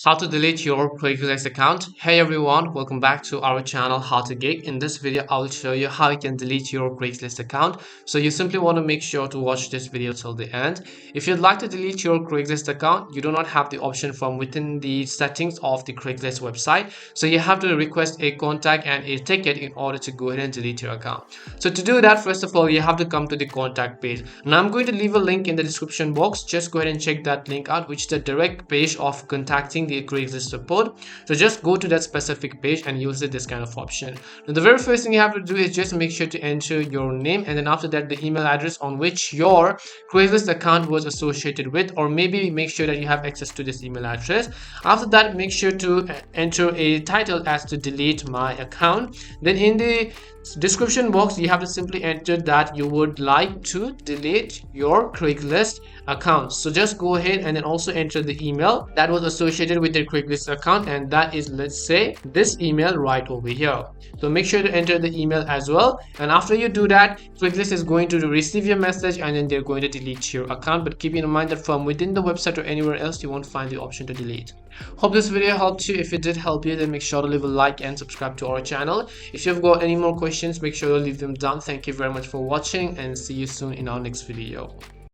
How to delete your Craigslist account. Hey everyone, welcome back to our channel How to Geek. In this video I will show you how you can delete your Craigslist account. So you simply want to make sure to watch this video till the end. If you'd like to delete your Craigslist account, you do not have the option from within the settings of the Craigslist website. So you have to request a contact and a ticket in order to go ahead and delete your account. So to do that, first of all, you have to come to the contact page. Now I'm going to leave a link in the description box. Just go ahead and check that link out, which is the direct page of contacting the Craigslist support. So just go to that specific page and you'll see this kind of option. Now the very first thing you have to do is just make sure to enter your name, and then after that the email address on which your Craigslist account was associated with, or maybe make sure that you have access to this email address. After that, make sure to enter a title as to delete my account. Then in the description box you have to simply enter that you would like to delete your Craigslist account. So just go ahead and then also enter the email that was associated with the Craigslist account, and that is, let's say, this email right over here. So make sure to enter the email as well, and after you do that, Craigslist is going to receive your message and then they're going to delete your account. But keep in mind that from within the website or anywhere else you won't find the option to delete. Hope this video helped you. If it did help you, then make sure to leave a like and subscribe to our channel. If you've got any more questions, make sure to leave them down. Thank you very much for watching and see you soon in our next video.